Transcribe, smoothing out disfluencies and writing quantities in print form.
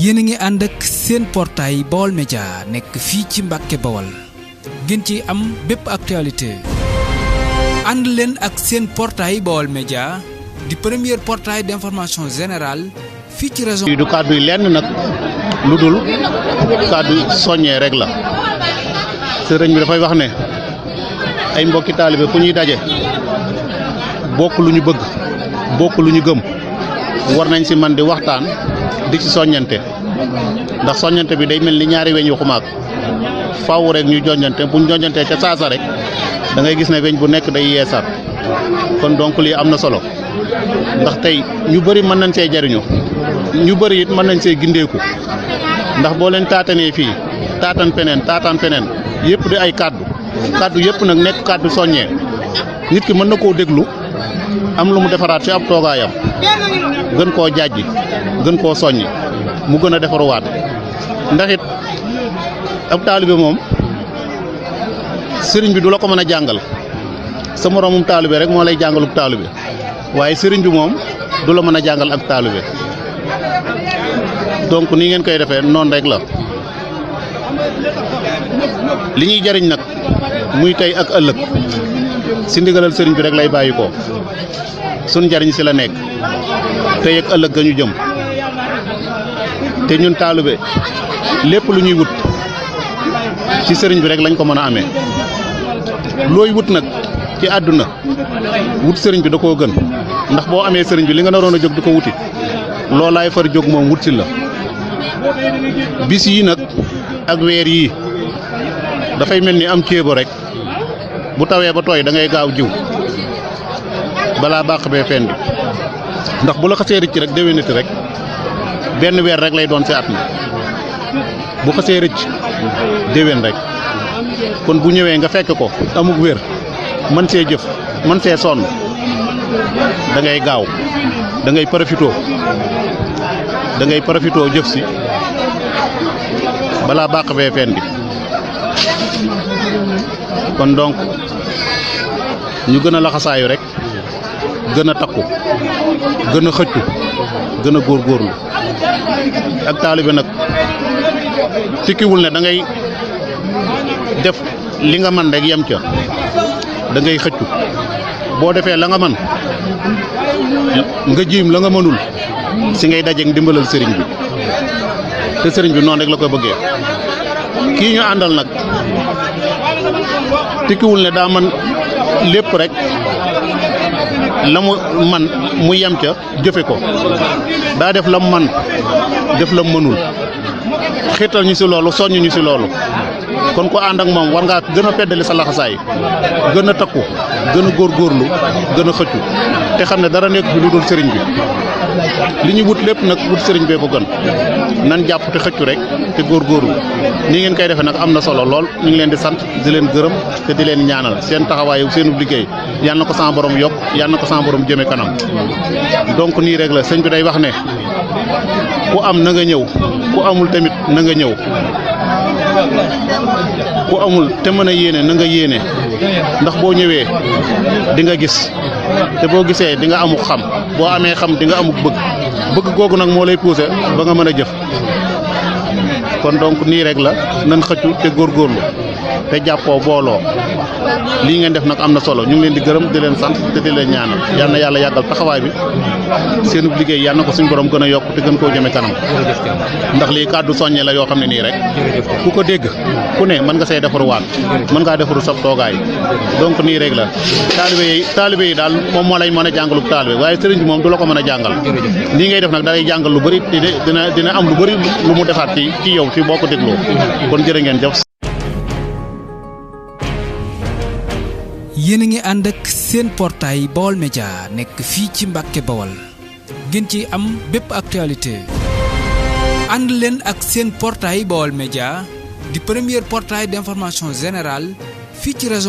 yéen a ngi ànd ak seen portail Baol Média nekk fii ci Mbàkke Bawol gën ci am bépp actualité ànd leen ak seen portail Baol Média di premier portail d'information générale fii ci région. du kàddu yi lenn nag lu dul kàddu soññee rek la sëriñ bi dafay wax ne ay mbokki taalibe fu ñuy daje bokk lu ñu bëgg bokk lu ñu gëm war nañ ci man di waxtaan di ci soññante ndax soññante bi day mel ni ñaari weñ yu xumaag faaw rek ñu jonjante bu ñu jonjantee ca saasa rek da ngay gis ne weñ bu nekk day yeesaat kon donc lii am na solo ndax tey ñu bëri mën nañ see jariñu ñu bëri it mën nañ see gindeeku ndax boo leen taatanee fii taataan feneen yëpp di ay kàddu yëpp nag nekk kàddu soññee nit ki mën na koo déglu am lu mu defaraat ci ab toogaayam gën koo jàjji gën koo soññi mu gën a defaruwaat ndax it ab taalibe moom sëriñ bi du la ko mën a jàngal sa moroomum taalibe rek moo lay jàngalub taalibe waaye sëriñ bi moom du la mën a jàngal ak taalibe donc ni ngeen koy defee noonu rek la li ñuy jariñ nag muy tey ak ëllëg si ndigalal sëriñ bi rek lay bàyyi ko sun njariñ si la nekk tey ak ëllëg ga ñu jëm te ñun taalibe lépp lu ñuy wut ci sëriñ bi rek lañ ko mën a amee looy wut nag ci àdduna wut sëriñ bi da koo gën ndax boo amee sëriñ bi li nga naroon a jóg di ko wuti loolaay far jóg moom wut si la bis yi nag ak weer yii dafay mel ni am ceebo rek bu tawee ba tooy da ngay gaaw jiw balaa bàq bee fendi ndax bu la xasee rëcc rek déwénati rek benn weer rek lay doon ci at mi bu xasee rëcc déwén rek kon bu ñëwee nga fekk ko amug wér mën see jëf mën see sonn da ngay gaaw da ngay profitoo jëf si balaa bàq bee fendi kon donc ñu gën a laxasaayu rek gën a takku gën a xëccu gën a góorgóorlu ak taalibe nag tikkiwul ne da ngay def li nga man rek yem ca da ngay xëccu boo defee la nga man nga jiim la nga mënul si ngay dajeeg ndimbalal sëriñ bi te sëriñ bi noonu rek la ko bëggee kii ñu àndal nag tikkiwul ne daa man lépp rek la mu man mu yem ca jëfe ko daa def la mu man def la mu mënul xiital ñu si loolu soññ ñu si loolu kon ko ànd ak moom war ngaa gën a feddali sa laxasaay gën a takku gën a góorgóorlu gën a xëccu te xam ne dara nekk fi lu dul sëriñ bi li ñu wut lépp nag wut sëriñ bee ko gën nan jàpp te xëccu rek te góorgóorlu nii ngeen koy defee nag am na solo lool ñu ngi leen di sant di leen gërëm te di leen ñaanal seen taxawaayu seenu liggéey yal na ko sama borom yokk yal na ko sama borom jëme kanam donc nii rek la sëñ bi day wax ne ku am na nga ñëw ku amul tamit na nga ñëw ku amul te mën a yéene na nga yéene ndax boo ñëwee di nga gis te boo gisee di nga amuk xam boo amee xam di nga amuk bëgg googu nag moo lay poussé ba nga mën a jëf kon donc nii rek la nan xëccu te góorgóorlu te jàppoo booloo lii ngeen def nag am na solo ñu ngi leen di gërëm di leen sant te di leen ñaanal yal na yàlla yàggal taxawaay bi seen liggéey yal na ko suñu borom gën a yokk te gën koo jëme kanam ndax lii kàddu soññe la yoo xam ne nii rek ku ko dégg ku ne mën nga see defaruwaat mën ngaa defaru sab toogaay donc nii rek la taalibe yi daal moom moo lay mën a jàngalub taalibe waaye sëriñ bi moom du la ko mën a jàngal lii ngay def nag dalay jàngal lu bëri dina am lu bëri lu mu defaat ci yow ci boo ko dégloo kon jërë ngeen jëf. yéen a ngi ànd ak seen portail Baol Média nekk fii ci Mbàkke Bawol gën ci am bépp actualité ànd leen ak seen portail Baol Média di premier portail d'information générale fii ci région